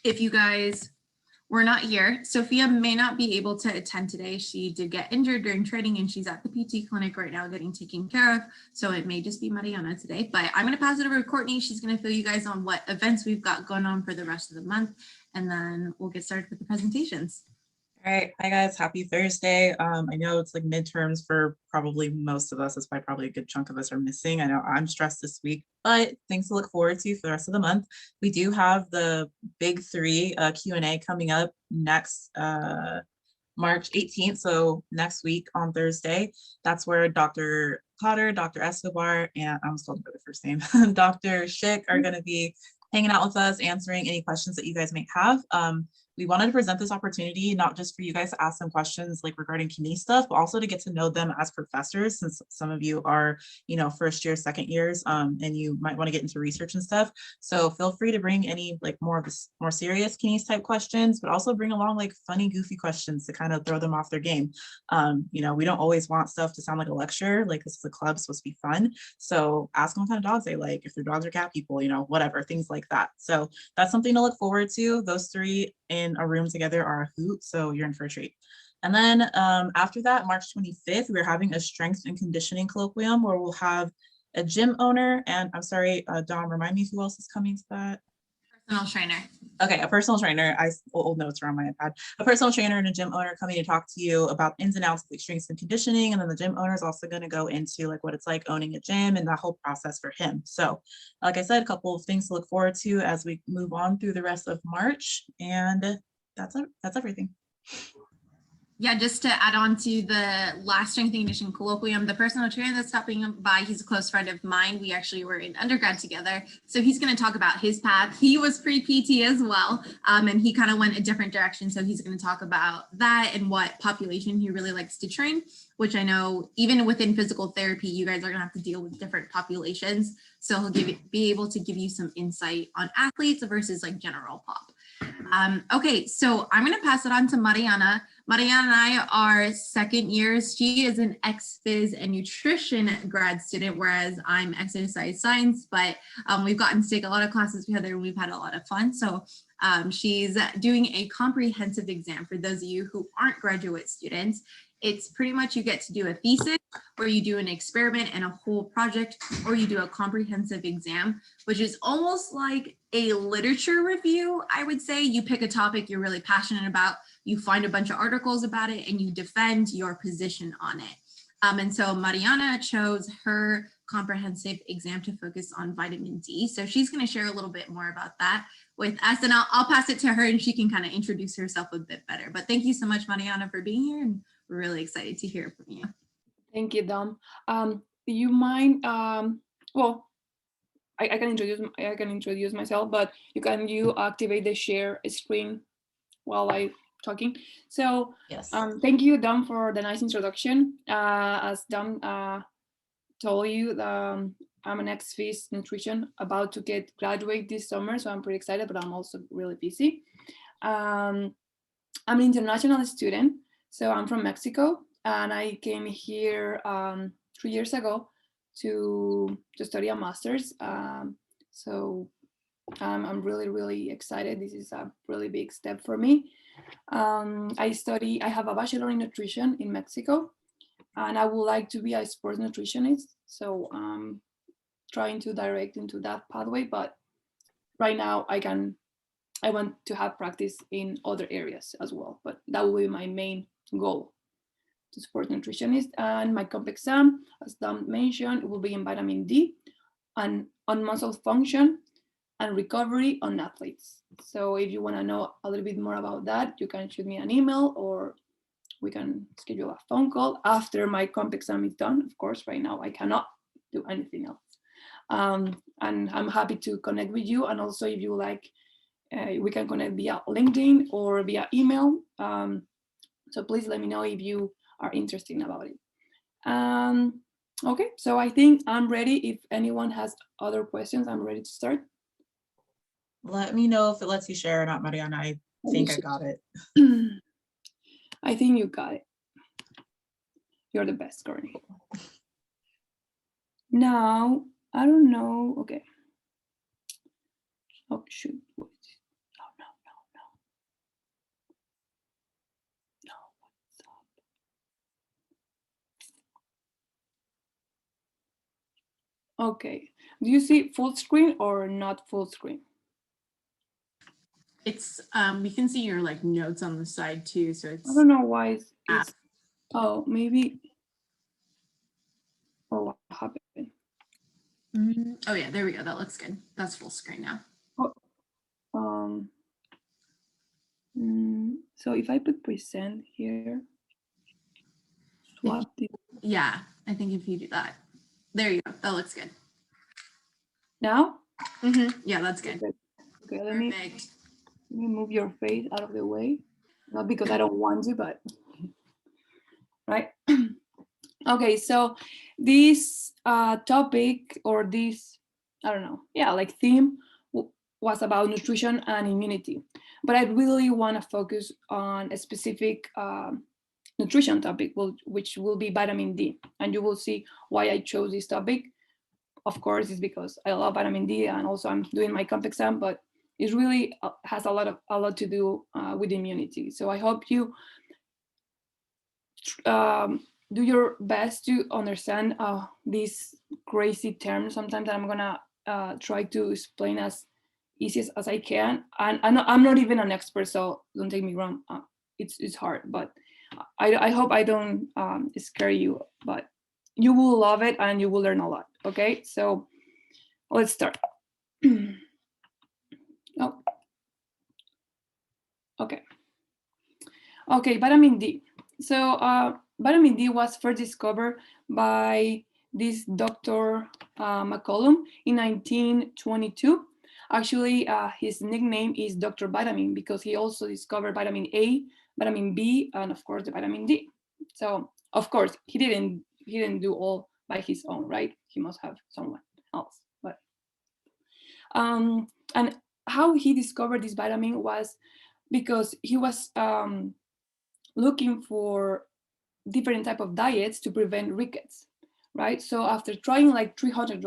If you guys were not here, Sophia may not be able to attend today. She did get injured during training and she's at the PT clinic right now getting taken care of. So it may just be Mariana today, but I'm going to pass it over to Courtney. She's going to fill you guys on what events we've got going on for the rest of the month, and then we'll get started with the presentations. All right, hi guys, happy Thursday. I know it's like midterms for probably most of us. That's why probably a good chunk of us are missing. I know I'm stressed this week, but things to look forward to for the rest of the month. We do have the big three Q&A coming up next March 18th. So next week on Thursday, that's where Dr. Cotter, Dr. Escobar, and I almost called him by the first name, Dr. Schick are going to be hanging out with us, answering any questions that you guys may have. We wanted to present this opportunity, not just for you guys to ask them questions like regarding Kines stuff, but also to get to know them as professors, since some of you are, first year, second years, and you might want to get into research and stuff. So feel free to bring any like more serious Kines type questions, but also bring along like funny, goofy questions to kind of throw them off their game. We don't always want stuff to sound like a lecture. Like, this is a club, supposed to be fun. So ask them what kind of dogs they like, if their dogs are cat people, whatever, things like that. So that's something to look forward to. Those three in a room together are a hoot, so you're in for a treat. And then after that, March 25th, we're having a strength and conditioning colloquium where we'll have a gym owner, and I'm sorry, Dom, remind me who else is coming to that? Personal trainer. Okay, a personal trainer. Old notes are on my iPad. A personal trainer and a gym owner coming to talk to you about ins and outs of like strength and conditioning, and then the gym owner is also going to go into like what it's like owning a gym and that whole process for him. So, like I said, a couple of things to look forward to as we move on through the rest of March, and that's everything. Yeah, just to add on to the last strength and conditioning colloquium, the personal trainer that's stopping by, he's a close friend of mine. We actually were in undergrad together. So he's going to talk about his path. He was pre-PT as well, and he kind of went a different direction. So he's going to talk about that and what population he really likes to train, which I know even within physical therapy, you guys are going to have to deal with different populations. So he'll be able to give you some insight on athletes versus like general pop. Okay, so I'm going to pass it on to Mariana. Mariana and I are second years. She is an ex-phys and nutrition grad student, whereas I'm exercise science, but we've gotten to take a lot of classes together and we've had a lot of fun. So she's doing a comprehensive exam for those of you who aren't graduate students. It's pretty much you get to do a thesis, or you do an experiment and a whole project, or you do a comprehensive exam, which is almost like a literature review, I would say. You pick a topic you're really passionate about, you find a bunch of articles about it, and you defend your position on it. And so Mariana chose her comprehensive exam to focus on vitamin D. So she's going to share a little bit more about that with us, and I'll pass it to her and she can kind of introduce herself a bit better. But thank you so much, Mariana, for being here, and we're really excited to hear from you. Thank you, Dom. Do you mind? Well, I can introduce myself, but you activate the share screen while I'm talking. So yes. Thank you, Dom, for the nice introduction. As Dom told you, I'm an ex-phys nutrition about to graduate this summer, so I'm pretty excited, but I'm also really busy. I'm an international student, so I'm from Mexico, and I came here 3 years ago to study a master's. So I'm really, really excited. This is a really big step for me. I have a bachelor in nutrition in Mexico, and I would like to be a sports nutritionist. So I'm trying to direct into that pathway, but right now I want to have practice in other areas as well, but that will be my main goal, to sports nutritionist. And my comp exam, as Dom mentioned, it will be in vitamin D and on muscle function and recovery on athletes. So if you want to know a little bit more about that, you can shoot me an email, or we can schedule a phone call after my comp exam is done. Of course, right now I cannot do anything else. And I'm happy to connect with you. And also, if you like, we can connect via LinkedIn or via email. So please let me know if you are interested about it. Okay, so I think I'm ready. If anyone has other questions, I'm ready to start. Let me know if it lets you share or not, Mariana. I think I got it. I think you got it. You're the best, Courtney. Now, I don't know. Okay. Oh, shoot. What is Okay. Do you see full screen or not full screen? It's we can see your like notes on the side too, so I it's don't know why it's oh, maybe, or what happened? oh yeah, there we go. That looks good. That's full screen now. Oh, so if I put present here, swap this Yeah, I think if you do that, there you go. That looks good. now. Yeah, that's good. Okay, let me Perfect. move your face out of the way. Not because I don't want to, but right. Okay, so this topic, or this, I don't know, yeah, like theme was about nutrition and immunity. But I really want to focus on a specific nutrition topic, which will be vitamin D. And you will see why I chose this topic. Of course, it's because I love vitamin D, and also I'm doing my comp exam, but it really has a lot to do with immunity. So I hope you do your best to understand these crazy terms. Sometimes I'm gonna try to explain as easy as I can. And I'm not even an expert, so don't take me wrong. It's hard, but I hope I don't scare you. But you will love it and you will learn a lot. Okay, so let's start. Oh, okay. Okay, vitamin D. So vitamin D was first discovered by this Dr. McCollum in 1922. Actually, his nickname is Dr. Vitamin because he also discovered vitamin A, vitamin B, and of course the vitamin D. So of course he didn't do all by his own, right? He must have someone else. But and how he discovered this vitamin was because he was looking for different type of diets to prevent rickets, right? So after trying like 300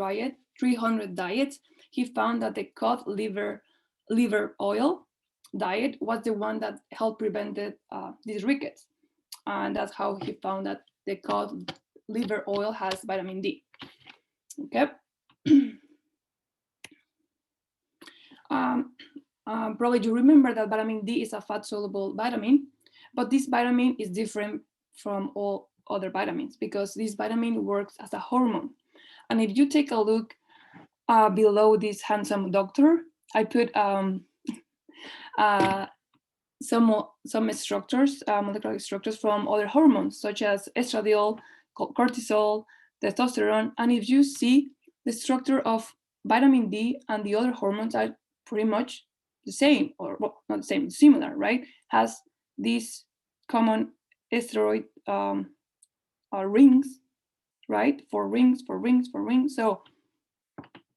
diets, he found that the cod liver oil diet was the one that helped prevent these rickets, and that's how he found that the cod liver oil has vitamin D. Okay. Probably you remember that vitamin D is a fat soluble vitamin, but this vitamin is different from all other vitamins because this vitamin works as a hormone. And if you take a look below this handsome doctor, I put some structures, molecular structures from other hormones such as estradiol, cortisol, testosterone. And if you see the structure of vitamin D and the other hormones are pretty much the same, or well, not the same, similar, right? Has these common steroid rings, right? For rings. So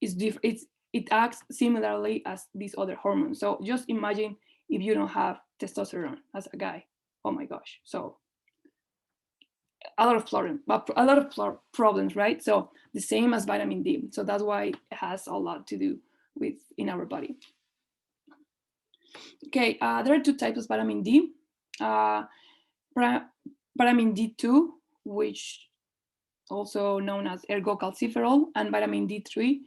it acts similarly as these other hormones. So just imagine if you don't have testosterone as a guy. Oh my gosh. So a lot of problems, right? So the same as vitamin D. So that's why it has a lot to do with in our body. Okay, there are two types of vitamin D. Vitamin D2, which also known as ergocalciferol, and vitamin D3,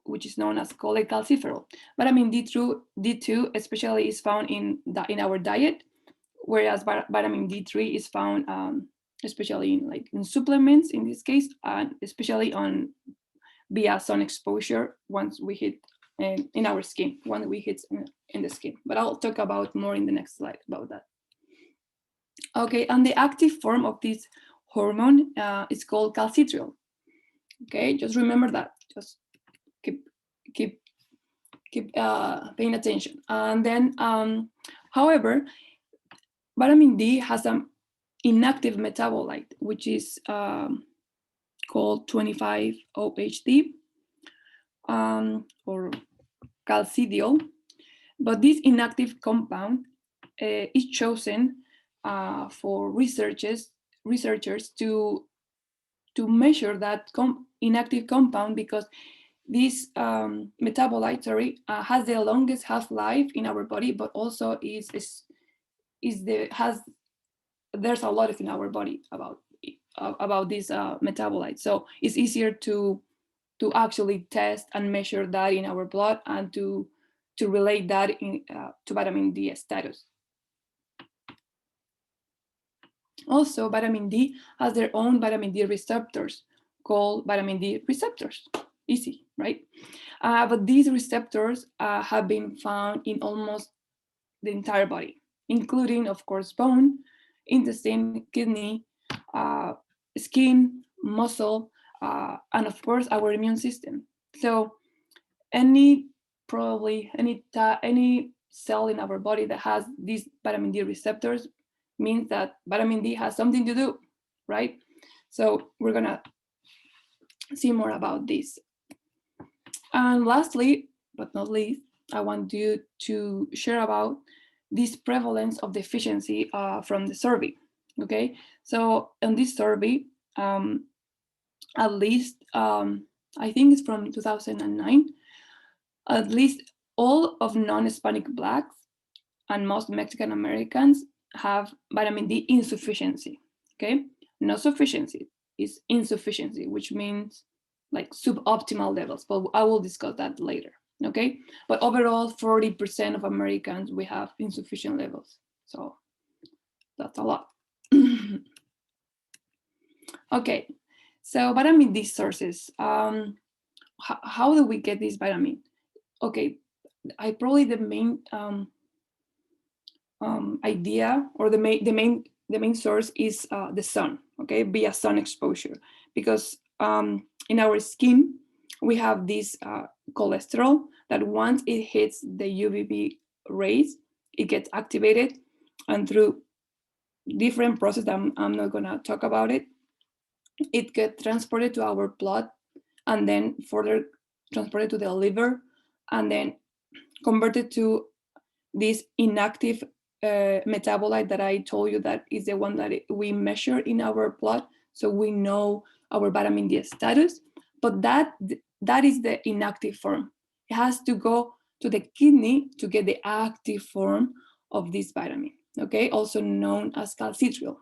which is known as cholecalciferol. Vitamin D2 especially is found in our diet, whereas vitamin D3 is found especially in supplements in this case, and especially on via sun exposure once we hit in our skin, when we hit in the skin. But I'll talk about more in the next slide about that. Okay, and the active form of this hormone is called calcitriol. Okay, just remember that. Just keep paying attention. And then, however, vitamin D has an inactive metabolite, which is called 25-OHD or calcidiol. But this inactive compound is chosen for researchers to measure that inactive compound because this metabolite has the longest half-life in our body, but also there's a lot of in our body about this metabolite, so it's easier to to actually test and measure that in our blood and to relate that to vitamin D status. Also, vitamin D has their own vitamin D receptors called vitamin D receptors. Easy, right? But these receptors have been found in almost the entire body, including, of course, bone, intestine, kidney, skin, muscle, and of course, our immune system. So any cell in our body that has these vitamin D receptors means that vitamin D has something to do, right? So we're gonna see more about this. And lastly, but not least, I want you to share about this prevalence of deficiency from the survey. Okay, so in this survey, at least I think it's from 2009, at least all of non-Hispanic Blacks and most Mexican Americans have vitamin D insufficiency. Okay, not sufficiency, it's insufficiency, which means like suboptimal levels, but I will discuss that later. Okay, but overall 40% of Americans we have insufficient levels, so that's a lot. Okay, so vitamin D sources. How do we get this vitamin? Okay, I probably the main idea or the main source is the sun. Okay, via sun exposure, because in our skin we have this cholesterol that once it hits the UVB rays, it gets activated, and through different process that I'm not gonna talk about it, it gets transported to our blood and then further transported to the liver and then converted to this inactive metabolite that I told you that is the one that we measure in our blood, so we know our vitamin D status. But that is the inactive form. It has to go to the kidney to get the active form of this vitamin, okay, also known as calcitriol.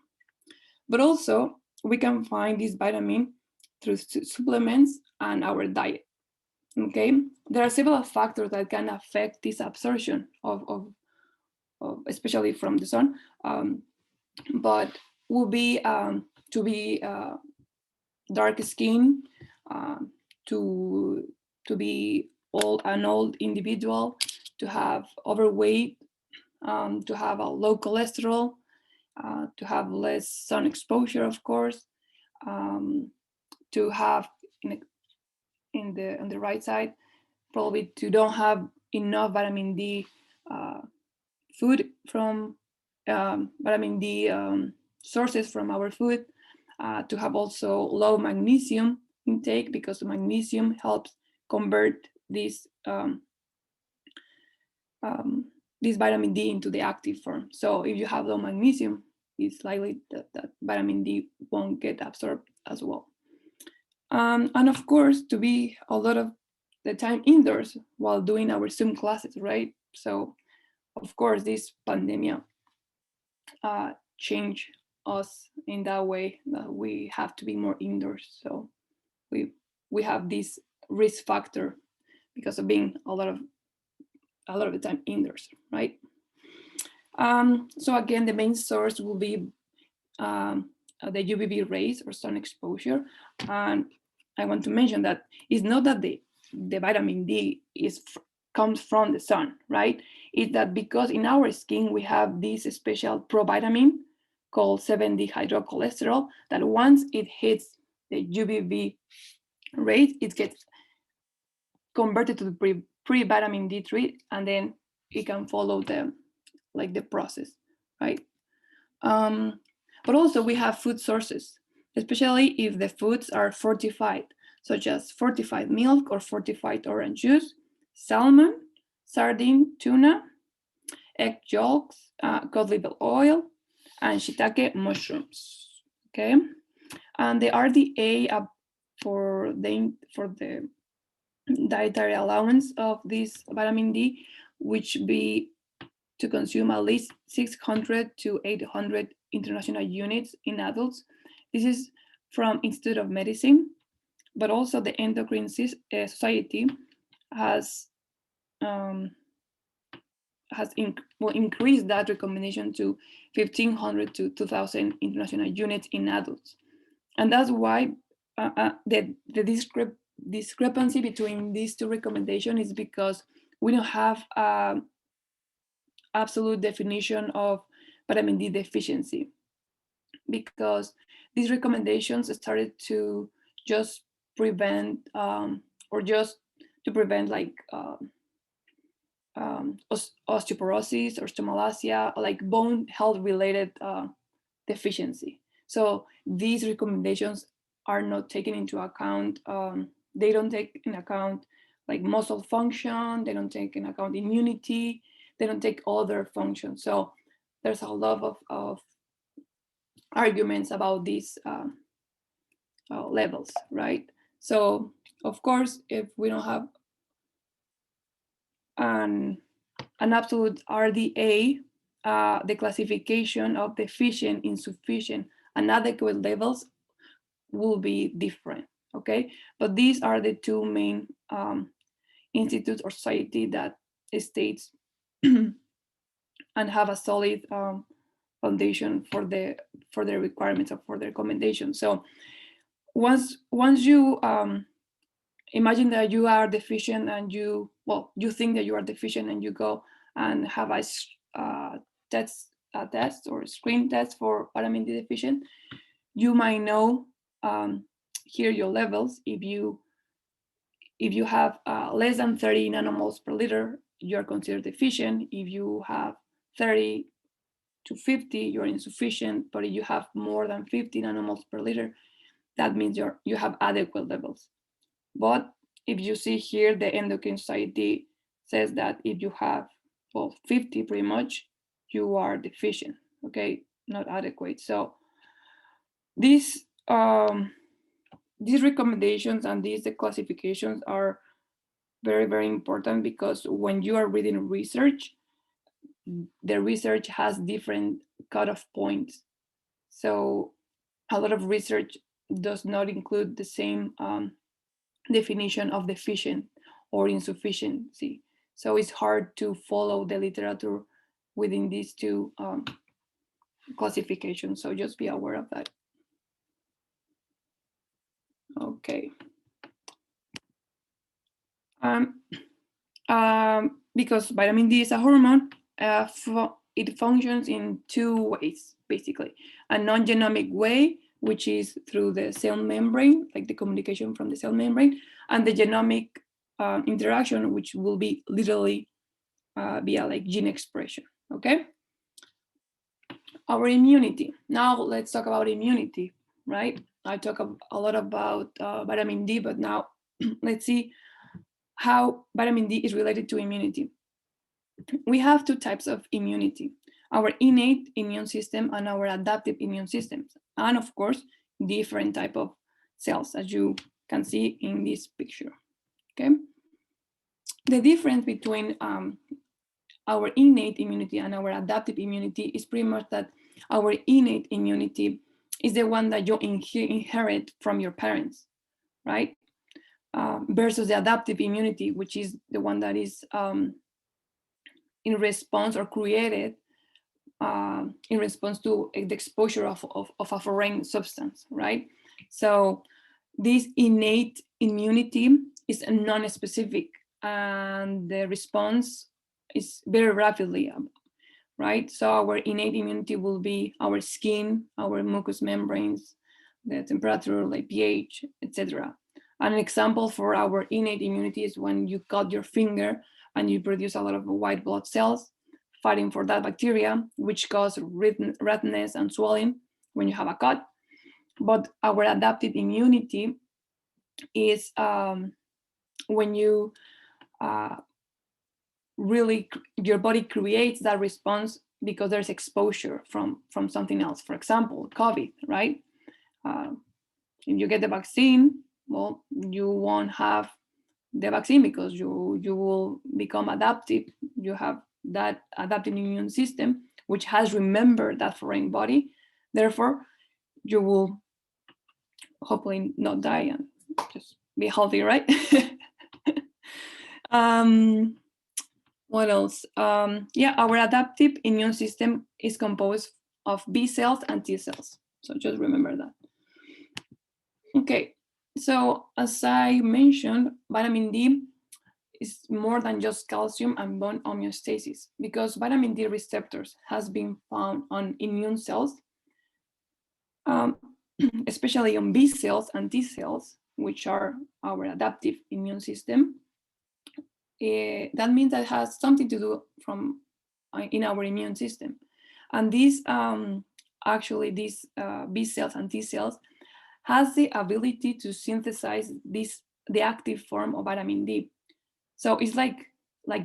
But also we can find this vitamin through supplements and our diet. Okay, there are several factors that can affect this absorption of especially from the sun, but will be to be dark skin, to be an old individual, to have overweight, to have a low cholesterol, to have less sun exposure, of course, to have on the right side, probably to don't have enough vitamin D food from vitamin D sources from our food, to have also low magnesium intake, because magnesium helps convert this this vitamin D into the active form. So if you have low magnesium, it's likely that vitamin D won't get absorbed as well. And of course, to be a lot of the time indoors while doing our Zoom classes, right? So of course, this pandemic changed us in that way that we have to be more indoors. So we have this risk factor because of being a lot of the time indoors, right? So again, the main source will be the UVB rays or sun exposure. And I want to mention that it's not that the vitamin D comes from the sun, right? It's that because in our skin we have this special provitamin called 7-dehydrocholesterol that once it hits the UVB rays, it gets converted to the pre-vitamin D3, and then it can follow the process, right? But also we have food sources, especially if the foods are fortified, such as fortified milk or fortified orange juice, salmon, sardine, tuna, egg yolks, cod liver oil, and shiitake mushrooms. Okay, and the RDA for the dietary allowance of this vitamin D, which be to consume at least 600 to 800 international units in adults. This is from Institute of Medicine. but also the Endocrine Society has increased that recommendation to 1,500 to 2,000 international units in adults. And that's why the discrepancy between these two recommendations is because we don't have absolute definition of vitamin D deficiency, because these recommendations started to just prevent or just to prevent like osteoporosis or stomalacia, like bone health related deficiency. So these recommendations are not taken into account. They don't take in account like muscle function. They don't take in account immunity. They don't take other functions. So there's a lot of arguments about these levels, right? So of course, if we don't have an absolute RDA, the classification of deficient, insufficient, and adequate levels will be different, okay? But these are the two main institutes or society that states and have a solid foundation for the requirements or for the recommendations. So once you imagine that you are deficient and you think that you are deficient and you go and have a test or screen test for vitamin D deficient, you might know here your levels. If you have less than 30 nanomoles per liter, you are considered deficient. If you have 30 to 50, you're insufficient. But if you have more than 50 nanomoles per liter, that means you have adequate levels. But if you see here, the Endocrine Society says that if you have 50 pretty much, you are deficient, okay, not adequate. So these recommendations and these classifications are very, very important, because when you are reading research, the research has different cutoff points. So a lot of research does not include the same definition of deficient or insufficiency. So it's hard to follow the literature within these two classifications. So just be aware of that. Okay. Because vitamin D is a hormone, it functions in two ways, basically. A non-genomic way, which is through the cell membrane, like the communication from the cell membrane, and the genomic interaction, which will be literally via like gene expression, okay? Our immunity. Now let's talk about immunity, right? I talk a lot about vitamin D, but now let's see how vitamin D is related to immunity. We have two types of immunity: our innate immune system and our adaptive immune systems, and of course different type of cells, as you can see in this picture. Okay, the difference between our innate immunity and our adaptive immunity is pretty much that our innate immunity is the one that you inherit from your parents, right? Versus the adaptive immunity, which is the one that is in response or created in response to the exposure of a foreign substance, right? So this innate immunity is non-specific, and the response is very rapidly, right? So our innate immunity will be our skin, our mucous membranes, the temperature, like pH, etc. An example for our innate immunity is when you cut your finger and you produce a lot of white blood cells fighting for that bacteria, which cause redness and swelling when you have a cut. But our adaptive immunity is when you really, your body creates that response because there's exposure from something else. For example, COVID, right? If you get the vaccine, well, you won't have the vaccine because you will become adaptive. You have that adaptive immune system, which has remembered that foreign body. Therefore, you will hopefully not die just be healthy, right? What else? Yeah, our adaptive immune system is composed of B cells and T cells. So just remember that. Okay, so as I mentioned, vitamin D is more than just calcium and bone homeostasis, because vitamin D receptors has been found on immune cells, especially on B cells and T cells, which are our adaptive immune system. That means that has something to do in our immune system. And these B cells and T cells has the ability to synthesize the active form of vitamin D. So it's like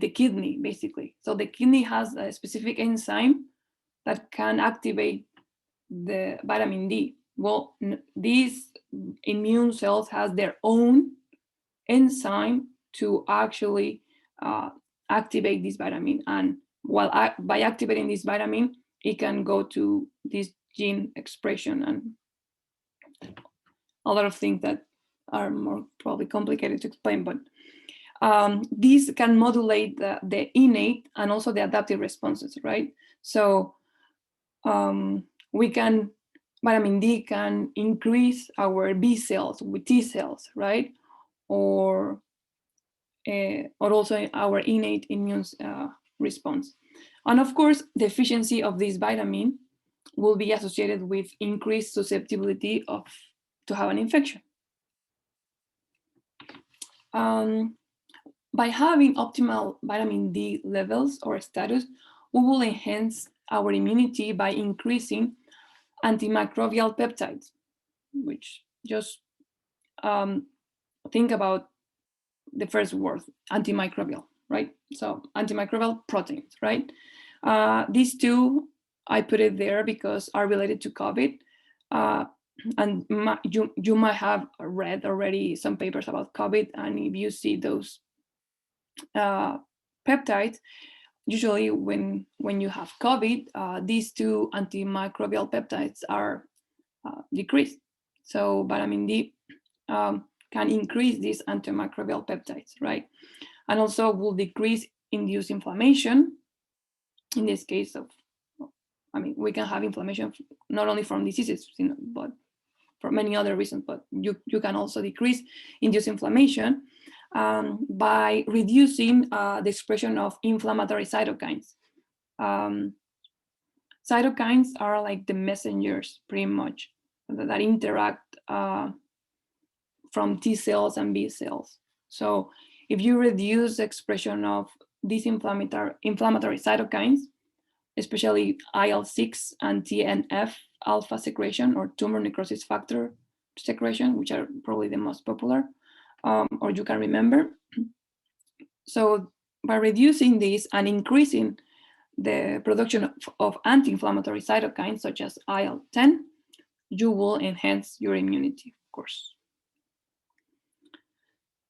the kidney, basically. So the kidney has a specific enzyme that can activate the vitamin D. Well, these immune cells has their own enzyme to actually activate this vitamin. And by activating this vitamin, it can go to this gene expression and a lot of things that are more probably complicated to explain, but these can modulate the innate and also the adaptive responses, right? So vitamin D can increase our B cells with T cells, right? Or also our innate immune response. And of course, deficiency of this vitamin will be associated with increased susceptibility to have an infection. By having optimal vitamin D levels or status, we will enhance our immunity by increasing antimicrobial peptides, which just think about the first word, antimicrobial, right? So antimicrobial proteins, right? These two, I put it there because are related to COVID. And you might have read already some papers about COVID, and if you see those peptides, usually when you have COVID, these two antimicrobial peptides are decreased. So vitamin D can increase these antimicrobial peptides, right? And also will decrease induced inflammation. In this case we can have inflammation not only from diseases, but for many other reasons, but you can also decrease induced inflammation by reducing the expression of inflammatory cytokines. Cytokines are like the messengers, pretty much, that interact from T cells and B cells. So if you reduce the expression of these inflammatory cytokines, especially IL-6 and TNF alpha secretion or tumor necrosis factor secretion, which are probably the most popular, or you can remember. So by reducing this and increasing the production of anti-inflammatory cytokines such as IL-10, you will enhance your immunity, of course.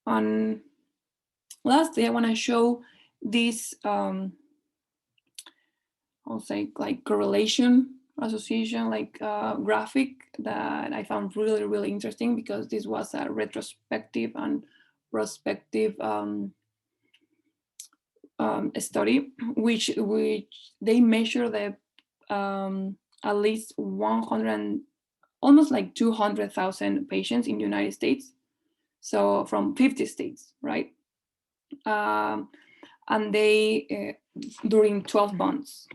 And lastly, I want to show this, I'll say like correlation association, like graphic that I found really, really interesting, because this was a retrospective and prospective study, which they measure the at least 100, almost like 200,000 patients in the United States. So from 50 states, right? And they, during 12 months,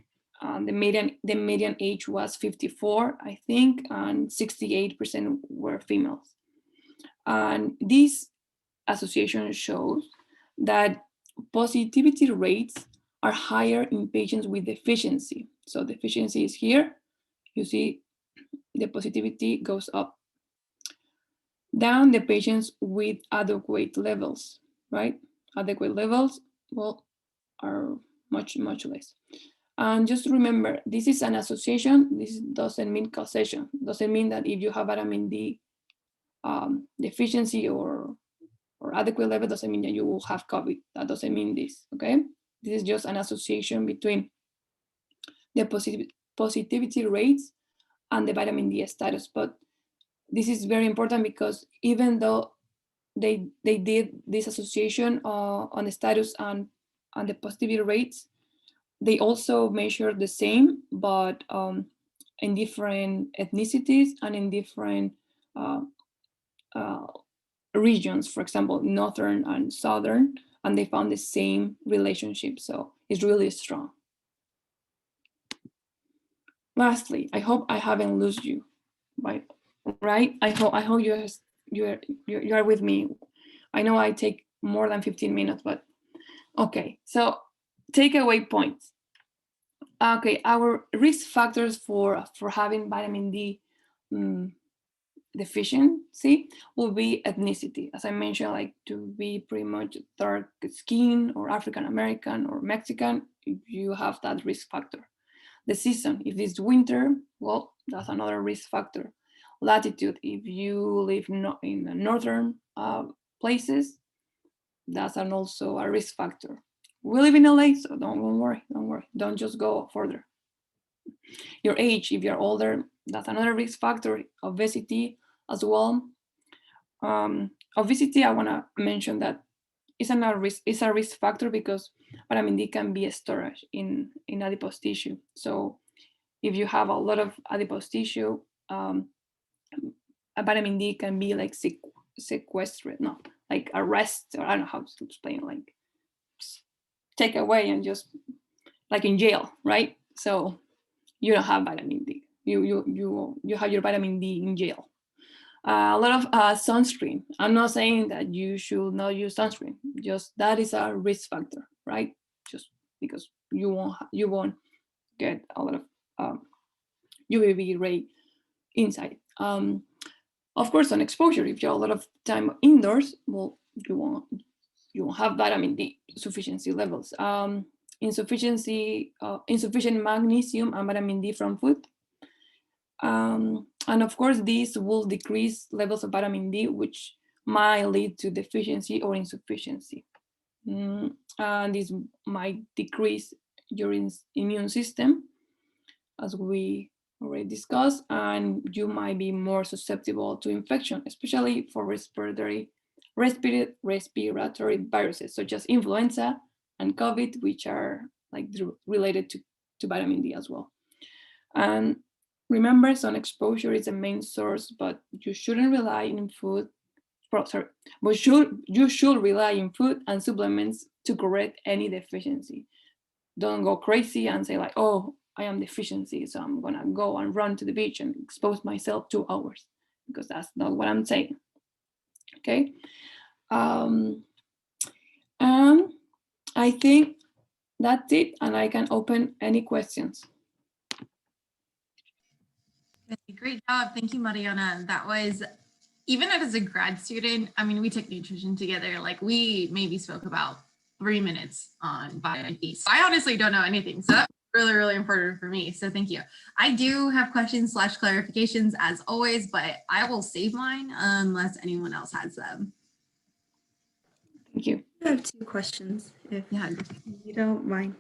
the median age was 54, I think, and 68% were females. And this association shows that positivity rates are higher in patients with deficiency. So deficiency is here. You see the positivity goes up. Down the patients with adequate levels, right? Adequate levels, well, are much, much less. And just remember, this is an association. This doesn't mean causation. Doesn't mean that if you have vitamin D deficiency or adequate level, doesn't mean that you will have COVID. That doesn't mean this, okay? This is just an association between the positivity rates and the vitamin D status. But this is very important because even though they did this association on the status and the positivity rates. They also measured the same, but in different ethnicities and in different uh, uh, regions, for example, northern and southern, and they found the same relationship. So it's really strong. Lastly, I hope I haven't lost you, right? I hope you are with me. I know I take more than 15 minutes, but okay. So takeaway points. Okay, our risk factors for having vitamin D deficiency will be ethnicity, as I mentioned, like to be pretty much dark skin or African American or Mexican. If you have that risk factor. The season, if it's winter, well, that's another risk factor. Latitude, if you live in the northern places, that's also a risk factor. We live in LA, so don't worry, don't just go further. Your age, if you're older, that's another risk factor. Obesity as well. Obesity, I want to mention that it's a risk factor because vitamin D can be stored in adipose tissue. So if you have a lot of adipose tissue, a vitamin D can be like sequestered, no, like arrest, or I don't know how to explain, like take away and just like in jail, right? So you don't have vitamin D. You have your vitamin D in jail. A lot of sunscreen. I'm not saying that you should not use sunscreen. Just that is a risk factor, right? Just because you won't get a lot of UVB ray inside. Of course, on exposure, if you're a lot of time indoors, well, you won't have vitamin D sufficiency levels. Insufficient magnesium and vitamin D from food. And of course, these will decrease levels of vitamin D, which might lead to deficiency or insufficiency. And this might decrease your immune system, as we already discussed, and you might be more susceptible to infection, especially for respiratory viruses such as influenza and COVID, which are like related to vitamin D as well. And remember, sun exposure is the main source, but you shouldn't rely in food. But you should rely in food and supplements to correct any deficiency. Don't go crazy and say like, oh, I am deficiency, so I'm gonna go and run to the beach and expose myself 2 hours, because that's not what I'm saying. Okay. And I think that's it, and I can open any questions. Great job. Thank you, Mariana. That was, even as a grad student, I mean, we took nutrition together. Like we maybe spoke about 3 minutes on vitamin D. So I honestly don't know anything. So that's really, really important for me. So thank you. I do have questions / clarifications as always, but I will save mine unless anyone else has them. Thank you. I have 2 questions, if Yeah. you don't mind.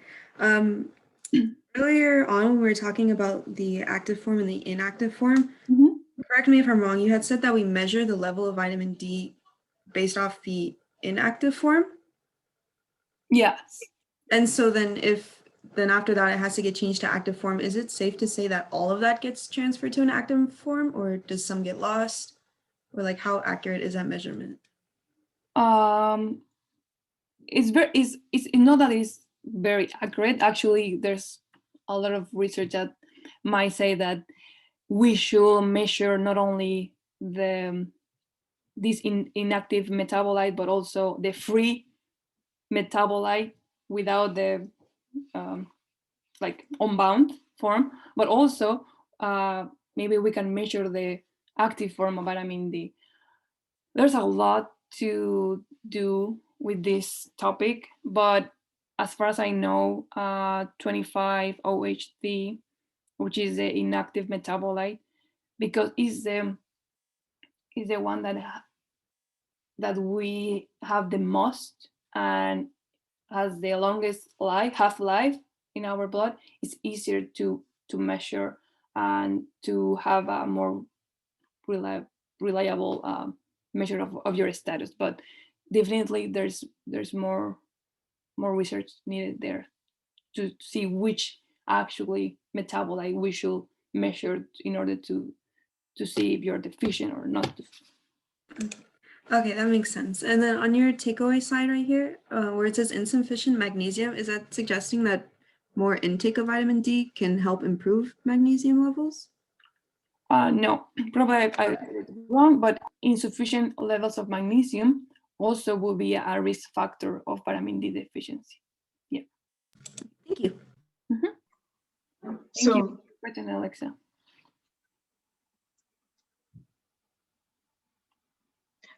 Earlier on, when we were talking about the active form and the inactive form, correct me if I'm wrong, you had said that we measure the level of vitamin D based off the inactive form? Yes. And so then after that it has to get changed to active form, is it safe to say that all of that gets transferred to an active form, or does some get lost? Or like how accurate is that measurement? It's not that it's very accurate. Actually, there's a lot of research that might say that we should measure not only this inactive metabolite, but also the free metabolite without the like unbound form, but also maybe we can measure the active form of vitamin D. There's a lot to do with this topic, but as far as I know, 25-OHD, which is the inactive metabolite, because it's the one that we have the most and has the longest half-life in our blood. It's easier to measure and to have a more reliable measure of your status. But definitely there's more research needed there to see which actually metabolite we should measure in order to see if you're deficient or not. Okay, that makes sense. And then on your takeaway slide right here, where it says insufficient magnesium, is that suggesting that more intake of vitamin D can help improve magnesium levels? No, probably I read it wrong, but insufficient levels of magnesium also will be a risk factor of vitamin D deficiency. Yeah. Thank you. Thank So, you, Courtney, Alexa.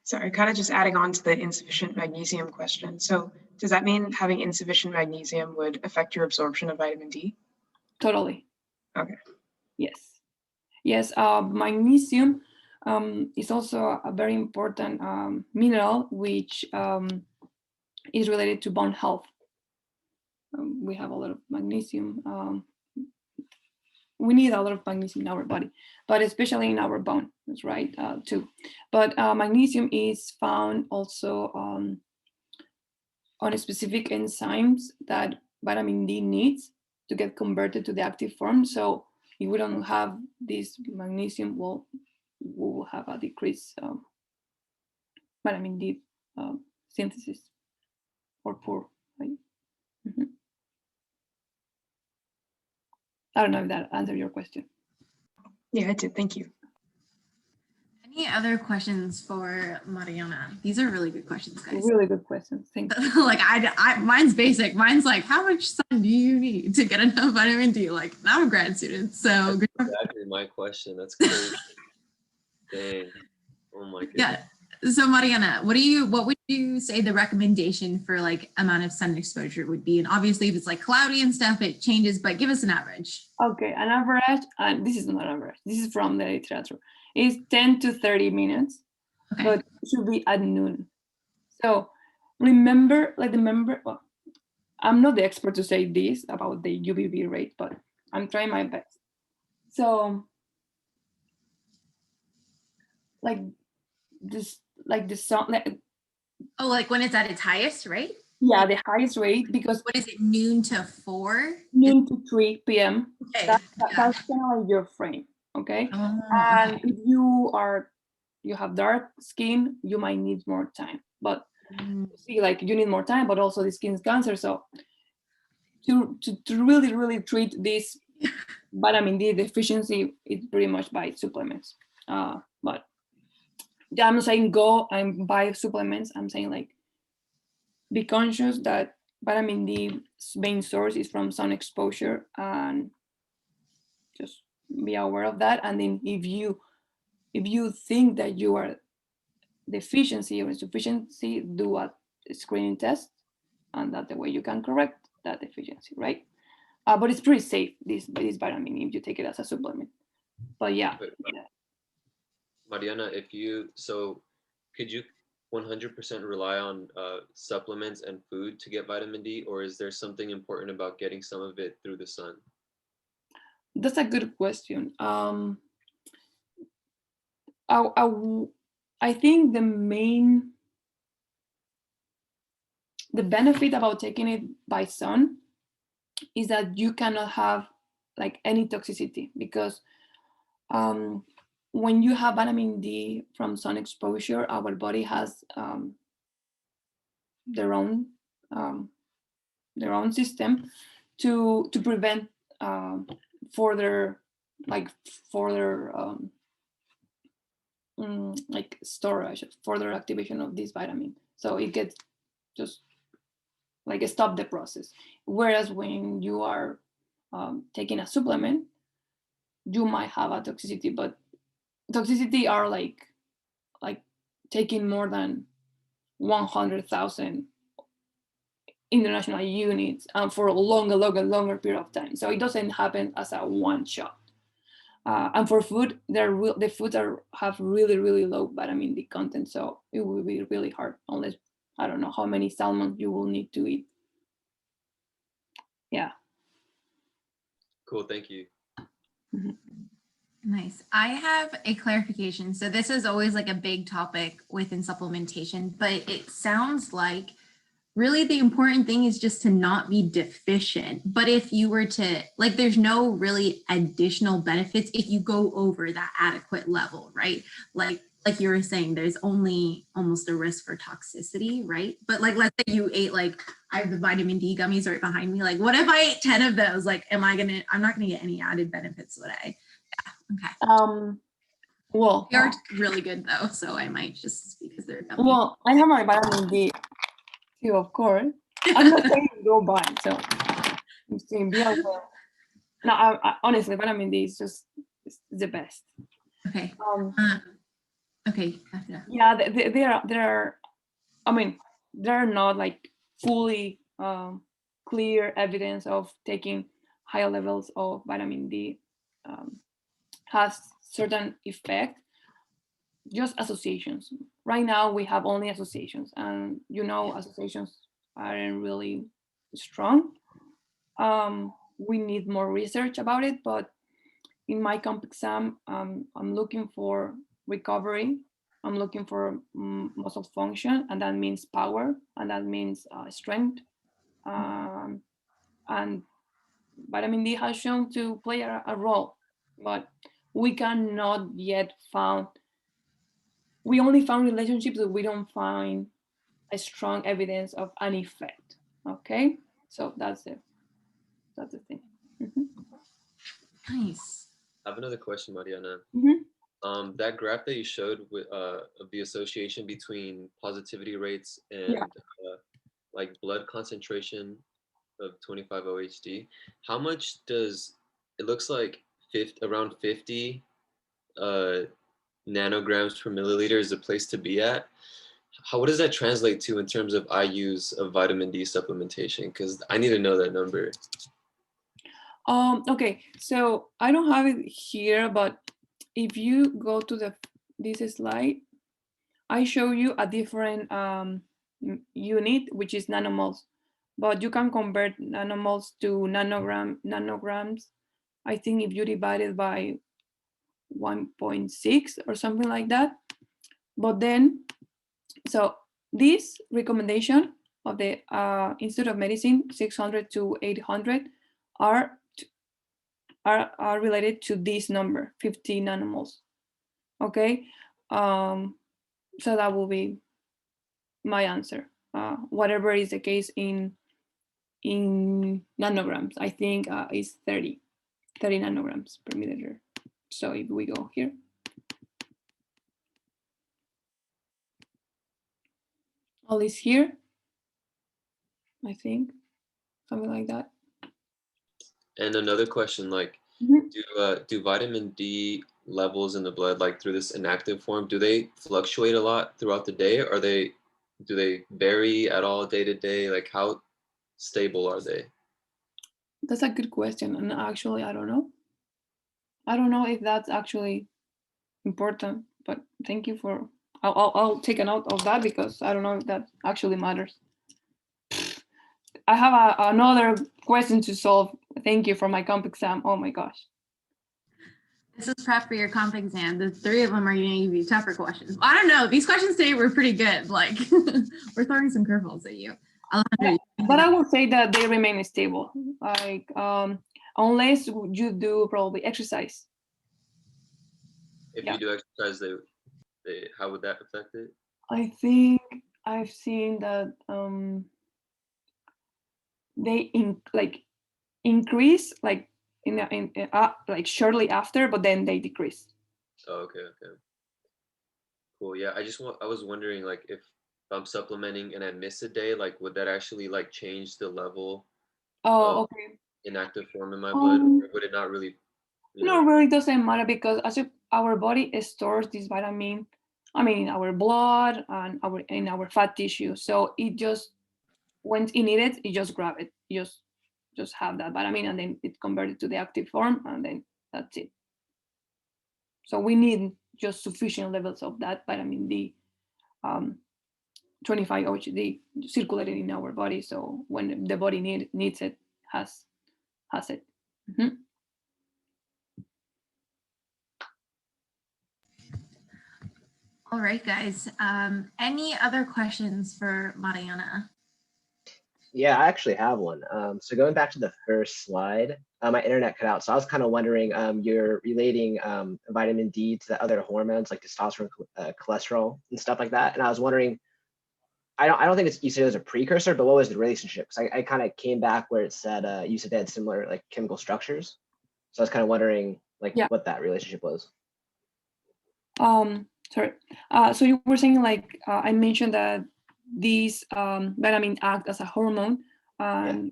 sorry, kind of just adding on to the insufficient magnesium question. So does that mean having insufficient magnesium would affect your absorption of vitamin D? Totally. Okay. Yes. Yes, magnesium is also a very important mineral which is related to bone health. We have a lot of magnesium. We need a lot of magnesium in our body, but especially in our bone, that's right, too. But magnesium is found also on specific enzymes that vitamin D needs to get converted to the active form. So if we don't have this magnesium, well, we will have a decreased vitamin D synthesis or poor. Right? Mm-hmm. I don't know if that answered your question. Yeah, it did. Thank you. Any other questions for Mariana? These are really good questions, guys. Really good questions. Thank you. Like mine's basic. Mine's like, how much sun do you need to get enough vitamin D? Like, I'm a grad student, so That's exactly my question. That's crazy. Dang. Oh my goodness. yeah. So Mariana, what would you say the recommendation for like amount of sun exposure would be? And obviously if it's like cloudy and stuff, it changes, but give us an average. Okay, an average, and this is not average, this is from the literature, is 10 to 30 minutes, Okay. but it should be at noon. So remember, well, I'm not the expert to say this about the UVB rate, but I'm trying my best. So like this, like the sun, Oh, like when it's at its highest, right? yeah, the highest rate, because What is it, noon to 4? noon to 3 p.m. Okay. That's kind of like your frame, okay? Oh, And okay. if you have dark skin, you might need more time. But see, like you need more time, but also the skin's cancer. So to really treat this vitamin D deficiency, it's pretty much by supplements. But I'm not saying go and buy supplements. I'm saying like be conscious that vitamin D's main source is from sun exposure, and just be aware of that. And then if you think that you are deficiency or insufficiency, do a screening test, and that's the way you can correct that deficiency, right? But it's pretty safe, this vitamin, if you take it as a supplement. But yeah. Mariana, could you 100% rely on supplements and food to get vitamin D, or is there something important about getting some of it through the sun? That's a good question. I think the benefit about taking it by sun is that you cannot have like any toxicity, because when you have vitamin D from sun exposure, our body has their own system to prevent further like storage, further activation of this vitamin. So it gets just like stop the process. Whereas when you are taking a supplement, you might have a toxicity, but toxicity are like taking more than 100,000 international units for a longer period of time. So it doesn't happen as a one shot. And for food, the foods have really low vitamin D content, so it will be really hard unless I don't know how many salmon you will need to eat. Yeah. Cool, thank you. Mm-hmm. Nice. I have a clarification. So this is always like a big topic within supplementation, but it sounds like really the important thing is just to not be deficient. But if you were to, like, there's no really additional benefits if you go over that adequate level, right? Like you were saying, there's only almost a risk for toxicity, right? But like, let's say you ate, like, I have the vitamin D gummies right behind me. Like, what if I ate 10 of those? Like, I'm not gonna get any added benefits, would I? Yeah, okay. Well, They are really good though, so I might just because they're gummy. well, I have my vitamin D too, of course. I'm not saying go buy, so I'm saying be aware. No, I honestly, vitamin D is just it's the best. Okay. Okay. Yeah, there are. I mean, there are not like fully clear evidence of taking higher levels of vitamin D has certain effect. Just associations. Right now, we have only associations, and associations aren't really strong. We need more research about it, but in my comp exam, I'm looking for recovery. I'm looking for muscle function, and that means power, and that means strength. And vitamin D has shown to play a role, but we cannot yet found. We only found relationships, but we don't find a strong evidence of an effect. Okay, so that's the thing. Nice. I have another question, Mariana. Mm-hmm. That graph that you showed with of the association between positivity rates and Yeah. like blood concentration of 25 OHD, how much does it looks like around 50 nanograms per milliliter is the place to be at? What does that translate to in terms of IUs of vitamin D supplementation? Because I need to know that number. Okay, so I don't have it here, but if you go to this slide, I show you a different unit, which is nanomoles, but you can convert nanomoles to nanograms. I think if you divide it by 1.6 or something like that. But then, so this recommendation of the Institute of Medicine, 600 to 800, are related to this number, 50 nanomoles. Okay, so that will be my answer. Whatever is the case in nanograms, I think is 30 nanograms per milliliter. So if we go here, all is here, I think, something like that. And another question, like, do vitamin D levels in the blood, like through this inactive form, do they fluctuate a lot throughout the day? Or do they vary at all day to day? Like, how stable are they? That's a good question, and actually, I don't know. I don't know if that's actually important, but thank you for. I'll take a note of that because I don't know if that actually matters. I have another question to solve. Thank you for my comp exam. Oh my gosh. This is prep for your comp exam. The three of them are going to give you tougher questions. I don't know. These questions today were pretty good. Like, we're throwing some curveballs at you. But I will say that they remain stable. Like, unless you do probably exercise. If you do exercise, how would that affect it? I think I've seen that they increase like like shortly after, but then they decrease. Oh, okay. Cool. Yeah, I was wondering, like, if I'm supplementing and I miss a day, like, would that actually like change the level of inactive form in my blood, or would it not really? No, really doesn't matter because our body stores this vitamin, in our blood and in our fat tissue. So it just, when it needed, you just grab it. You just have that vitamin, and then it converted to the active form, and then that's it. So we need just sufficient levels of that vitamin D, 25 OHD circulating in our body. So when the body needs it, has it. Mm-hmm. All right, guys. Any other questions for Mariana? Yeah, I actually have one. So going back to the first slide, my internet cut out. So I was kind of wondering, you're relating vitamin D to the other hormones like testosterone, cholesterol, and stuff like that. And I was wondering, I don't think you said it was a precursor, but what was the relationship? Because I kind of came back where it said you said they had similar like chemical structures. So I was kind of wondering like Yeah. what that relationship was. Sorry. So you were saying like I mentioned that these vitamin act as a hormone, and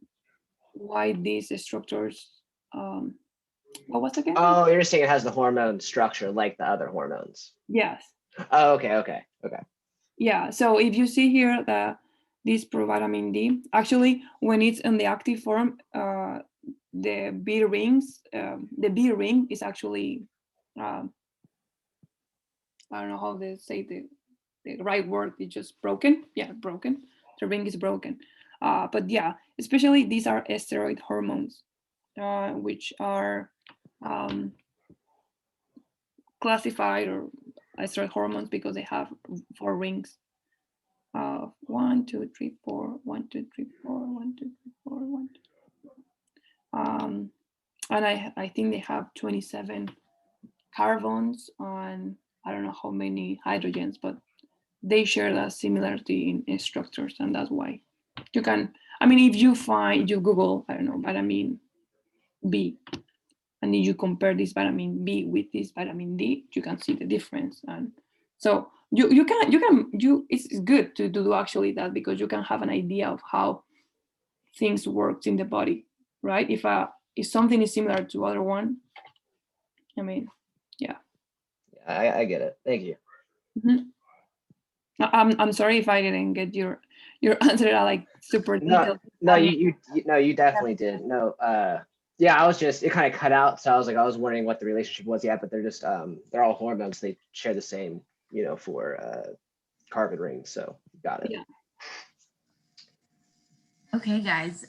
why these structures? What was it again? Oh, you're saying it has the hormone structure like the other hormones. Yes. Oh, okay. Yeah. So if you see here that this provitamin D, actually, when it's in the active form, the B rings, the B ring is actually, I don't know how they say the right word. It's just broken. Yeah, broken. The ring is broken. But yeah, especially these are steroid hormones, which are classified or steroid hormones because they have 4 rings. 1, 2, 3, 4, 1, 2, 3, 4, 1, 2, 3, 4, 1, 2, 3, 4. And I think they have 27 carbons on I don't know how many hydrogens, but they share that similarity in structures, and that's why you can. I mean, if you Google, I don't know, vitamin B, and then you compare this vitamin B with this vitamin D, you can see the difference. And so it's good to do actually that, because you can have an idea of how things work in the body, right? If something is similar to other one, I mean, yeah. I get it. Thank you. Mm-hmm. I'm sorry if I didn't get your answer like super detailed. No, you definitely did. No, yeah, I was just, it kind of cut out. So I was wondering what the relationship was. Yeah, but they're just, they're all hormones. They share the same, for carbon rings. So got it. Yeah. Okay, guys.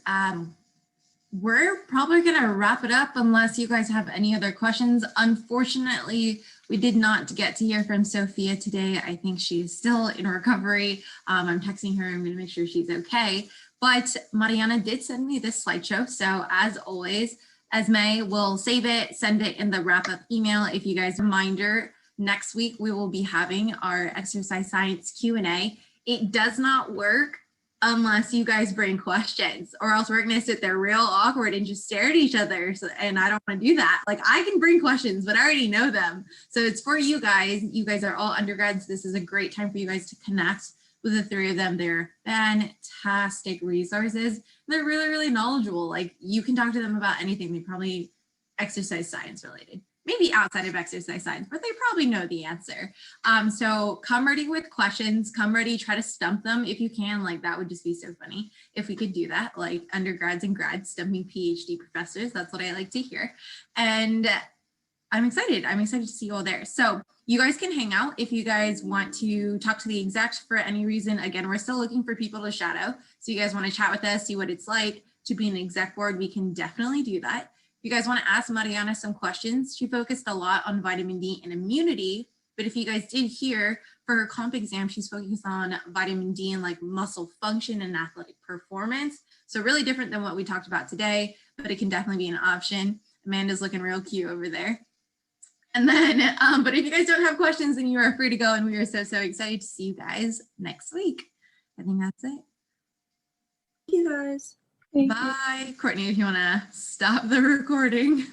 We're probably gonna wrap it up unless you guys have any other questions. Unfortunately, we did not get to hear from Sophia today. I think she's still in recovery. I'm texting her. I'm gonna make sure she's okay. But Mariana did send me this slideshow. So as always, Esme will save it, send it in the wrap-up email. If you guys reminder, next week we will be having our exercise science Q&A. It does not work unless you guys bring questions, or else we're gonna sit there real awkward and just stare at each other. So, and I don't want to do that. Like, I can bring questions, but I already know them. So it's for you guys. You guys are all undergrads. This is a great time for you guys to connect with the 3 of them. They're fantastic resources. They're really, really knowledgeable. Like, you can talk to them about anything. They probably exercise science related. Maybe outside of exercise science, but they probably know the answer. So come ready with questions, come ready, try to stump them if you can. Like, that would just be so funny if we could do that, like undergrads and grads stumping PhD professors. That's what I like to hear. And I'm excited to see you all there. So you guys can hang out if you guys want to talk to the execs for any reason. Again, we're still looking for people to shadow. So you guys want to chat with us, see what it's like to be an exec board, we can definitely do that. If you guys want to ask Mariana some questions, she focused a lot on vitamin D and immunity, but if you guys did hear, for her comp exam, she's focused on vitamin D and like muscle function and athletic performance. So really different than what we talked about today, but it can definitely be an option. Amanda's looking real cute over there. And then, but if you guys don't have questions, then you are free to go. And we are so excited to see you guys next week. I think that's it. Thank you guys. Thank you. Bye. Courtney, if you want to stop the recording.